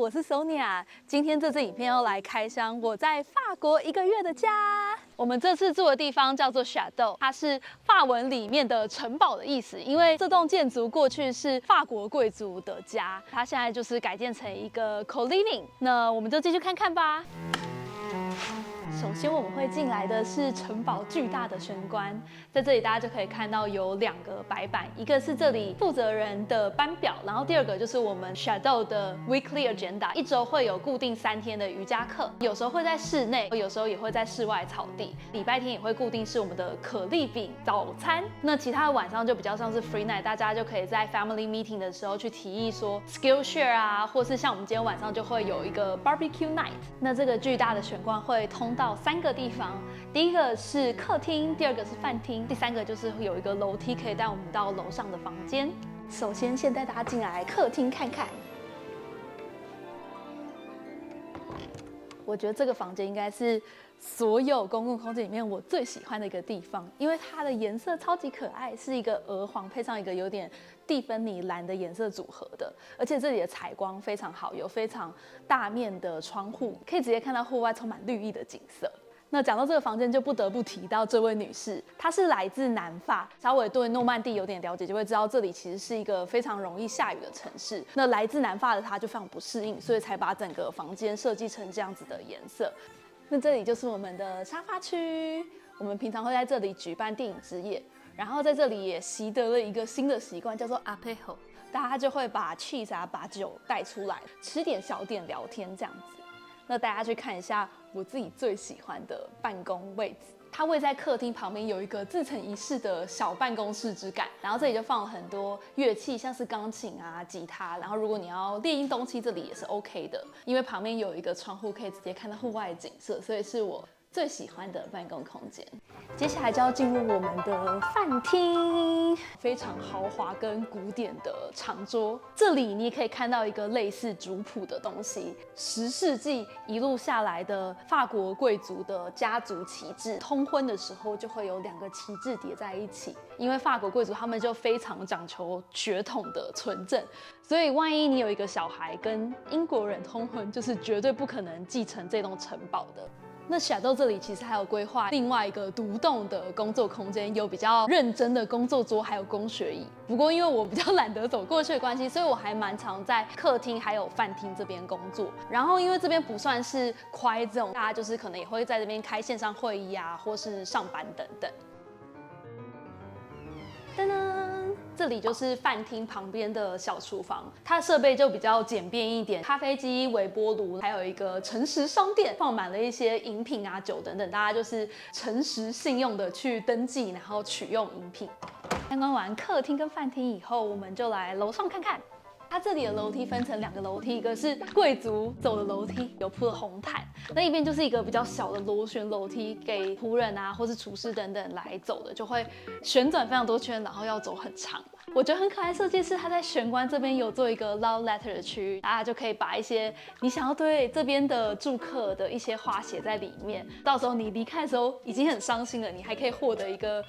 我是 Sonia。今天这支影片要来开箱我在法国1个月的家。我们这次住的地方叫做 Château， 它是法文里面的城堡的意思。因为这栋建筑过去是法国贵族的家，它现在就是改建成一个 co-living。那我们就继续看看吧。首先我们会进来的是城堡巨大的玄关，在这里大家就可以看到有2个白板，一个是这里负责人的班表，然后第2个就是我们 Château 的 weekly agenda， 1周会有固定3天的瑜伽课，有时候会在室内，有时候也会在室外草地。礼拜天也会固定是我们的可丽饼早餐，那其他的晚上就比较像是 free night， 大家就可以在 family meeting 的时候去提议说 skill share 啊，或是像我们今天晚上就会有一个 barbecue night。那这个巨大的玄关会通到3个地方，第1个是客厅，第2个是饭厅，第3个就是有一个楼梯可以带我们到楼上的房间。首先先带大家进来客厅看看，我觉得这个房间应该是所有公共空间里面我最喜欢的一个地方，因为它的颜色超级可爱，是一个鹅黄配上一个有点蒂芬尼蓝的颜色组合的，而且这里的采光非常好，有非常大面的窗户，可以直接看到户外充满绿意的景色。那讲到这个房间，就不得不提到这位女士，她是来自南法，稍微对诺曼底有点了解，就会知道这里其实是一个非常容易下雨的城市。那来自南法的她就非常不适应，所以才把整个房间设计成这样子的颜色。那这里就是我们的沙发区，我们平常会在这里举办电影之夜，然后在这里也习得了一个新的习惯，叫做 apéro， 大家就会把 cheese 啊，把酒带出来，吃点小点，聊天这样子。那大家去看一下我自己最喜欢的办公位置，它位在客厅旁边，有一个自成一室的小办公室之感。然后这里就放了很多乐器，像是钢琴啊、吉他。然后如果你要列印东西，这里也是 OK 的，因为旁边有一个窗户可以直接看到户外的景色，所以是我最喜欢的办公空间。接下来就要进入我们的饭厅，非常豪华跟古典的长桌。这里你也可以看到一个类似族谱的东西，10世纪一路下来的法国贵族的家族旗帜，通婚的时候就会有2个旗帜叠在一起，因为法国贵族他们就非常讲求血统的纯正，所以万一你有一个小孩跟英国人通婚，就是绝对不可能继承这栋城堡的。那Château这里其实还有规划另外一个独栋的工作空间，有比较认真的工作桌，还有工学椅。不过因为我比较懒得走过去的关系，所以我还蛮常在客厅还有饭厅这边工作。然后因为这边不算是 quiet zone， 大家就是可能也会在这边开线上会议啊，或是上班等等。噔噔，这里就是饭厅旁边的小厨房，它的设备就比较简便一点，咖啡机、微波炉，还有一个诚实商店，放满了一些饮品啊、酒等等，大家就是诚实信用的去登记，然后取用饮品。参观完客厅跟饭厅以后，我们就来楼上看看。它这里的楼梯分成2个楼梯，一个是贵族走的楼梯，有铺了红毯；那一边就是一个比较小的螺旋楼梯，给仆人啊或是厨师等等来走的，就会旋转非常多圈，然后要走很长。我觉得很可爱，设计师他在玄关这边有做一个 love letter 的区域，大家就可以把一些你想要对这边的住客的一些话写在里面，到时候你离开的时候已经很伤心了，你还可以获得一个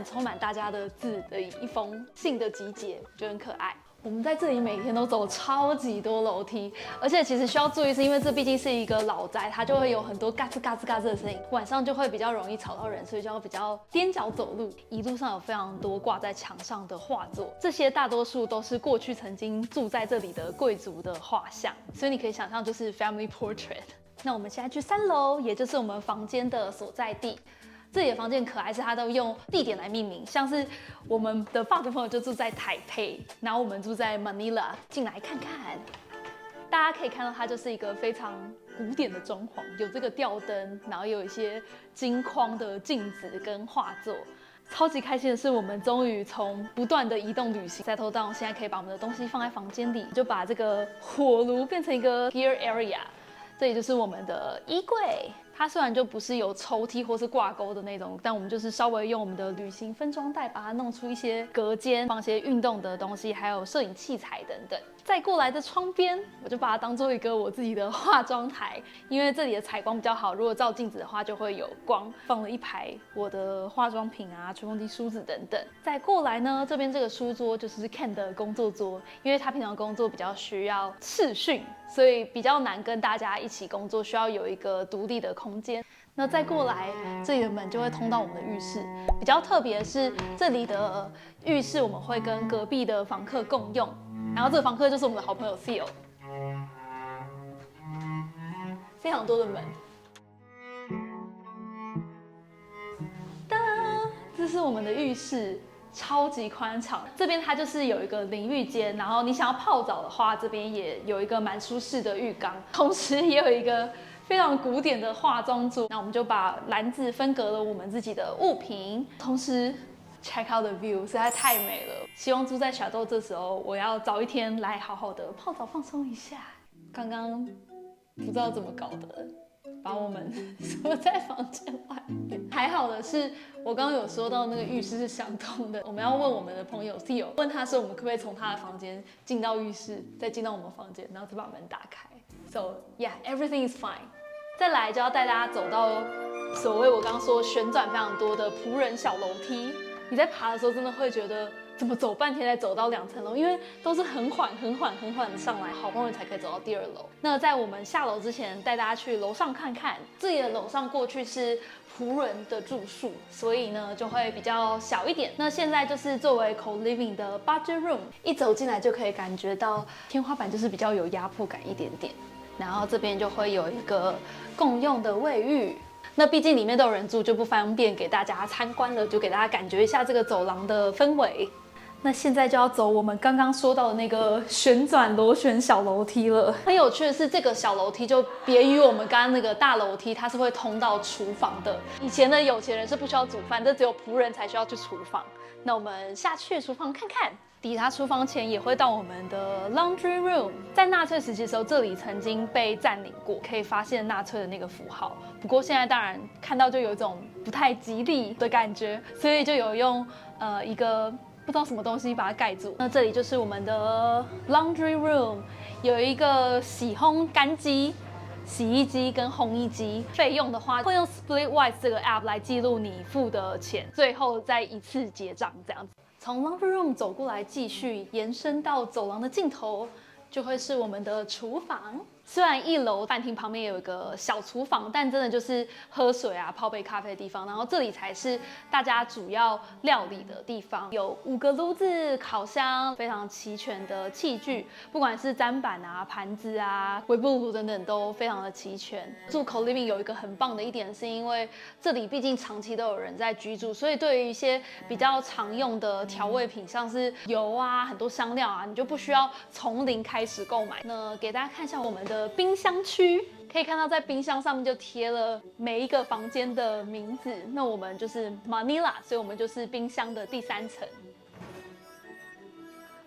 充满大家的字的一封信的集结，就很可爱。我们在这里每天都走超级多楼梯，而且其实需要注意是因为这毕竟是一个老宅，它就会有很多嘎吱嘎吱嘎吱的声音，晚上就会比较容易吵到人，所以就要比较踮脚走路。一路上有非常多挂在墙上的画作，这些大多数都是过去曾经住在这里的贵族的画像，所以你可以想象就是 family portrait。那我们现在去3楼，也就是我们房间的所在地。这里的房间很可爱，是它都用地点来命名，像是我们的法国朋友就住在台北，然后我们住在 Manila， 进来看看。大家可以看到它就是一个非常古典的装潢，有这个吊灯，然后有一些金框的镜子跟画作。超级开心的是，我们终于从不断的移动旅行settle down，现在可以把我们的东西放在房间里，就把这个火炉变成一个 gear area。这里就是我们的衣柜，它虽然就不是有抽屉或是挂钩的那种，但我们就是稍微用我们的旅行分装袋把它弄出一些隔间，放一些运动的东西，还有摄影器材等等。再过来的窗边，我就把它当做一个我自己的化妆台，因为这里的采光比较好，如果照镜子的话就会有光。放了一排我的化妆品啊、吹风机、梳子等等。再过来呢，这边这个书桌就是 Ken 的工作桌，因为他平常工作比较需要视讯。所以比较难跟大家一起工作，需要有一个独立的空间。那再过来，这里的门就会通到我们的浴室。比较特别的是，这里的浴室我们会跟隔壁的房客共用，然后这个房客就是我们的好朋友 Theo。非常多的门。哒，这是我们的浴室。超级宽敞，这边它就是有一个淋浴间，然后你想要泡澡的话，这边也有一个蛮舒适的浴缸，同时也有一个非常古典的化妆桌。那我们就把篮子分隔了我们自己的物品，同时 check out the view 实在太美了。希望住在小豆这时候，我要早一天来好好的泡澡放松一下。刚刚不知道怎么搞的。把我们锁在房间外面。还好的是，我刚刚有说到那个浴室是相通的，我们要问我们的朋友 Theo， 问他说我们可不可以从他的房间进到浴室，再进到我们房间，然后再把门打开。So yeah, everything is fine。再来就要带大家走到所谓我刚刚说旋转非常多的仆人小楼梯。你在爬的时候真的会觉得怎么走半天才走到2层楼，因为都是很缓的上来，好不容易才可以走到第2楼。那在我们下楼之前，带大家去楼上看看。这里的楼上过去是仆人的住宿，所以呢就会比较小一点。那现在就是作为 co-living 的 budget room， 一走进来就可以感觉到天花板就是比较有压迫感一点点。然后这边就会有一个共用的卫浴。那毕竟里面都有人住，就不方便给大家参观了，就给大家感觉一下这个走廊的氛围。那现在就要走我们刚刚说到的那个旋转螺旋小楼梯了。很有趣的是，这个小楼梯就别于我们刚刚那个大楼梯，它是会通到厨房的。以前的有钱人是不需要煮饭，这只有仆人才需要去厨房。那我们下去厨房看看。抵达厨房前也会到我们的 laundry room。在纳粹时期的时候，这里曾经被占领过，可以发现纳粹的那个符号。不过现在当然看到就有一种不太吉利的感觉，所以就有用一个不知道什么东西把它盖住。那这里就是我们的 laundry room， 有一个洗烘干机。洗衣机跟烘衣机费用的话，会用 Splitwise 这个 app 来记录你付的钱，最后再一次结账这样子。从 laundry room 走过来，继续延伸到走廊的尽头，就会是我们的厨房。虽然1楼饭厅旁边有一个小厨房，但真的就是喝水啊、泡杯咖啡的地方。然后这里才是大家主要料理的地方，有5个炉子、烤箱，非常齐全的器具，不管是砧板啊、盘子啊、微波炉等等都非常的齐全。住 co-living 有一个很棒的一点，是因为这里毕竟长期都有人在居住，所以对于一些比较常用的调味品，像是油啊、很多香料啊，你就不需要从零开始购买。那给大家看一下我们的冰箱区，可以看到在冰箱上面就贴了每一个房间的名字。那我们就是 Manila， 所以我们就是冰箱的第3层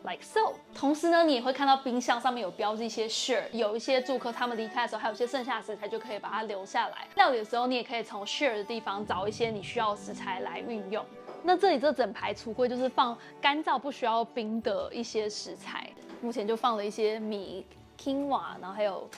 ，like so。同时呢，你也会看到冰箱上面有标记一些 share， 有一些住客他们离开的时候，还有一些剩下的食材就可以把它留下来。料理的时候，你也可以从 share 的地方找一些你需要的食材来运用。那这里这整排橱柜就是放干燥不需要冰的一些食材，目前就放了一些米。quinoa， 然后还有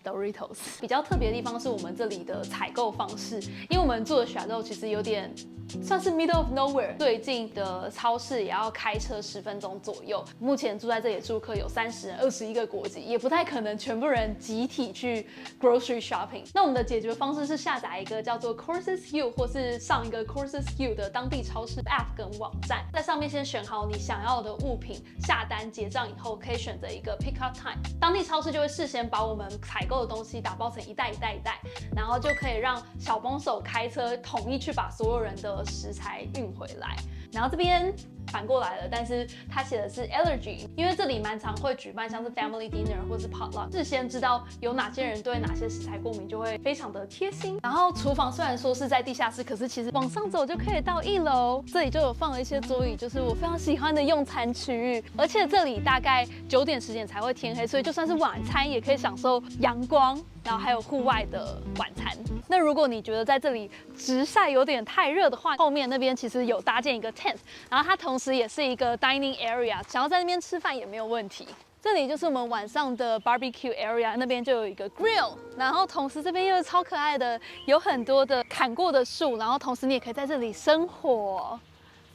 Doritos。比较特别的地方是我们这里的采购方式，因为我们住的小豆其实有点算是 middle of nowhere， 最近的超市也要开车10分钟左右。目前住在这里的住客有30人，21个国籍，也不太可能全部人集体去 grocery shopping。那我们的解决方式是下载一个叫做 Courses U， 或是上一个 Courses U 的当地超市 app 跟网站，在上面先选好你想要的物品，下单结账以后可以选择一个 pick up time， 当地超市就会事先把我们采购的东西打包成一袋一袋一袋，然后就可以让小帮手开车统一去把所有人的食材运回来。然后这边反过来了，但是它写的是 allergy， 因为这里蛮常会举办像是 family dinner 或是 potluck， 事先知道有哪些人对哪些食材过敏，就会非常的贴心。然后厨房虽然说是在地下室，可是其实往上走就可以到1楼，这里就有放了一些桌椅，就是我非常喜欢的用餐区域。而且这里大概9点10点才会天黑，所以就算是晚餐也可以享受阳光，然后还有户外的晚餐。那如果你觉得在这里直晒有点太热的话，后面那边其实有搭建一个 tent， 然后它同时也是一个 dining area， 想要在那边吃饭也没有问题。这里就是我们晚上的 barbecue area， 那边就有一个 grill， 然后同时这边又是超可爱的，有很多的砍过的树，然后同时你也可以在这里生火，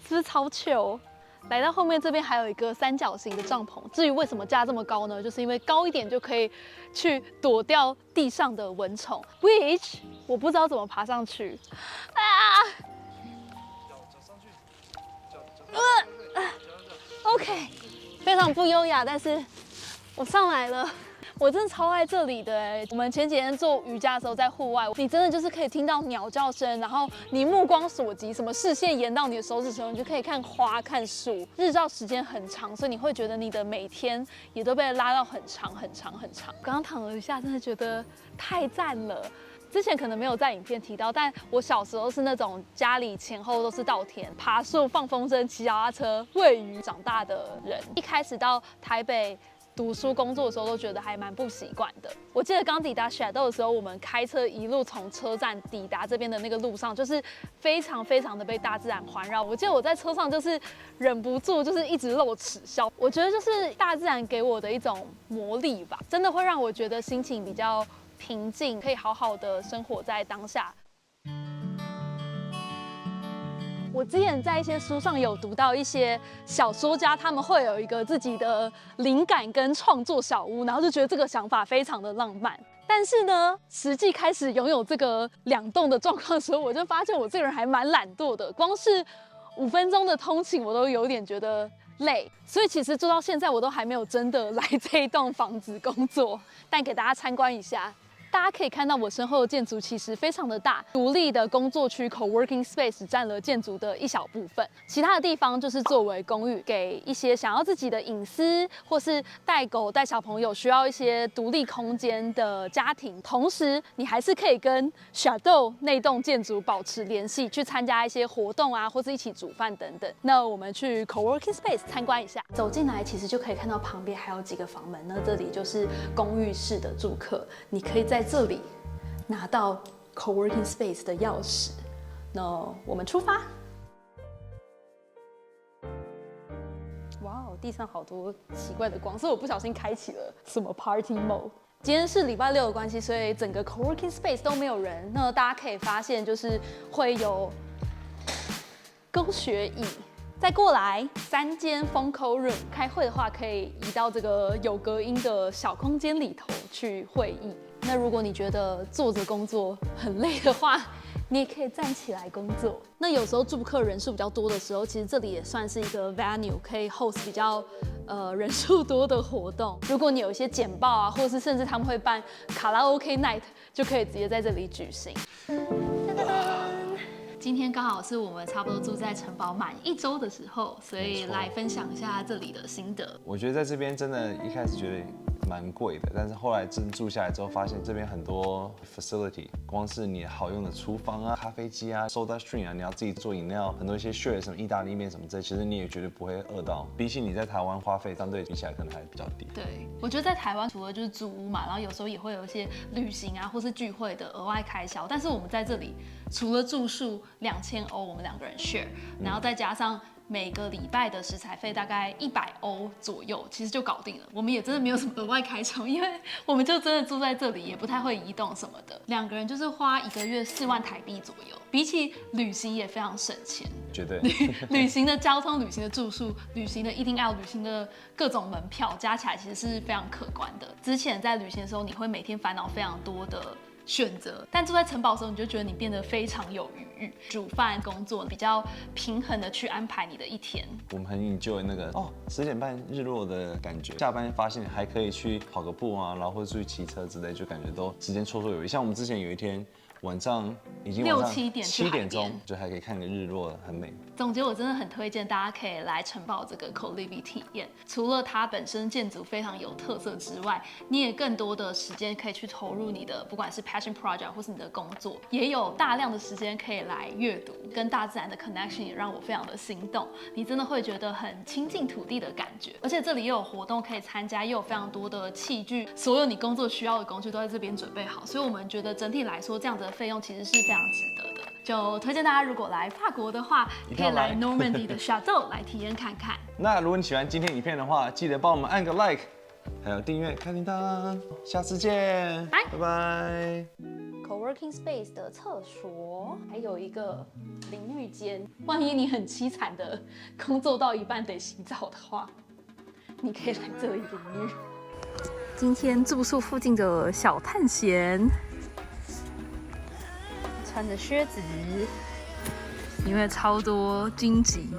是不是超糗？来到后面这边还有一个三角形的帐篷。至于为什么架这么高呢？就是因为高一点就可以去躲掉地上的蚊虫 ，which 我不知道怎么爬上去。OK， 非常不优雅，但是我上来了。我真的超爱这里的哎！我们前几天做瑜伽的时候，在户外，你真的就是可以听到鸟叫声，然后你目光所及，什么视线延到你的手指头，你就可以看花、看树。日照时间很长，所以你会觉得你的每天也都被拉到很长、很长、很长。刚刚躺了一下，真的觉得太赞了。之前可能没有在影片提到，但我小时候是那种家里前后都是稻田，爬树、放风筝、骑脚踏车、喂鱼长大的人。一开始到台北读书工作的时候，都觉得还蛮不习惯的。我记得刚抵达 Shadow 的时候，我们开车一路从车站抵达这边的那个路上，就是非常非常的被大自然环绕。我记得我在车上就是忍不住就是一直露齿笑。我觉得就是大自然给我的一种魔力吧，真的会让我觉得心情比较平静，可以好好的生活在当下。我之前在一些书上有读到一些小说家，他们会有一个自己的灵感跟创作小屋，然后就觉得这个想法非常的浪漫。但是呢，实际开始拥有这个两栋的状况的时候，我就发现我这个人还蛮懒惰的，光是5分钟的通勤我都有点觉得累，所以其实做到现在我都还没有真的来这一栋房子工作，但给大家参观一下。大家可以看到我身后的建筑其实非常的大，独立的工作区 coworking space 占了建筑的一小部分，其他的地方就是作为公寓，给一些想要自己的隐私或是带狗带小朋友需要一些独立空间的家庭。同时，你还是可以跟 Shadow 那栋建筑保持联系，去参加一些活动啊，或是一起煮饭等等。那我们去 coworking space 参观一下，走进来其实就可以看到旁边还有几个房门，那这里就是公寓式的住客，你可以在这里拿到 coworking space 的钥匙。那我们出发。哇哦，地上好多奇怪的光，所以我不小心开启了什么 party mode。今天是礼拜六的关系，所以整个 coworking space 都没有人。那大家可以发现，就是会有工学椅。再过来3间 phone call room， 开会的话可以移到这个有隔音的小空间里头去会议。那如果你觉得坐着工作很累的话，你也可以站起来工作。那有时候住客人数比较多的时候，其实这里也算是一个 venue， 可以 host 比较人数多的活动。如果你有一些简报啊，或者是甚至他们会办卡拉 OK night， 就可以直接在这里举行。今天刚好是我们差不多住在城堡满1周的时候，所以来分享一下这里的心得。我觉得在这边真的一开始觉得蛮贵的，但是后来真住下来之后，发现这边很多 facility， 光是你好用的厨房啊、咖啡机啊、soda stream 啊，你要自己做饮料，很多一些 share 什么意大利面什么这，其实你也绝对不会饿到。比起你在台湾花费，相对比起来可能还比较低。对，我觉得在台湾除了就是租屋嘛，然后有时候也会有一些旅行啊或是聚会的额外开销，但是我们在这里除了住宿2000欧，我们2个人 share， 然后再加上每个礼拜的食材费大概100欧左右，其实就搞定了。我们也真的没有什么额外开销，因为我们就真的住在这里，也不太会移动什么的。2个人就是花1个月4万台币左右，比起旅行也非常省钱。绝对。旅行的交通、旅行的住宿、旅行的 eating out、旅行的各种门票加起来，其实是非常可观的。之前在旅行的时候，你会每天烦恼非常多的选择，但住在城堡的时候，你就觉得你变得非常有余裕，煮饭、工作比较平衡的去安排你的一天。我们很 enjoy 那个10点半日落的感觉，下班发现还可以去跑个步啊，然后或者出去骑车之类，就感觉都时间绰绰有余。像我们之前有一天晚上已经晚上7点钟，就还可以看个日落，很美。总结，我真的很推荐大家可以来城堡这个 Co-living 体验。除了它本身建筑非常有特色之外，你也更多的时间可以去投入你的不管是 passion project 或是你的工作，也有大量的时间可以来阅读，跟大自然的 connection 也让我非常的心动。你真的会觉得很亲近土地的感觉，而且这里又有活动可以参加，又有非常多的器具，所有你工作需要的工具都在这边准备好，所以我们觉得整体来说这样子的费用其实是非常值得的。就推荐大家如果来法国的话，可以来 Normandy 的 Chateau 来体验看看。那如果你喜欢今天影片的话，记得帮我们按个 like， 还有订阅、开铃铛。下次见，拜拜。working space 的厕所，还有一个淋浴间。万一你很凄惨的工作到一半得洗澡的话，你可以来这里淋浴。今天住宿附近的小探险，穿着靴子，因为超多荆棘，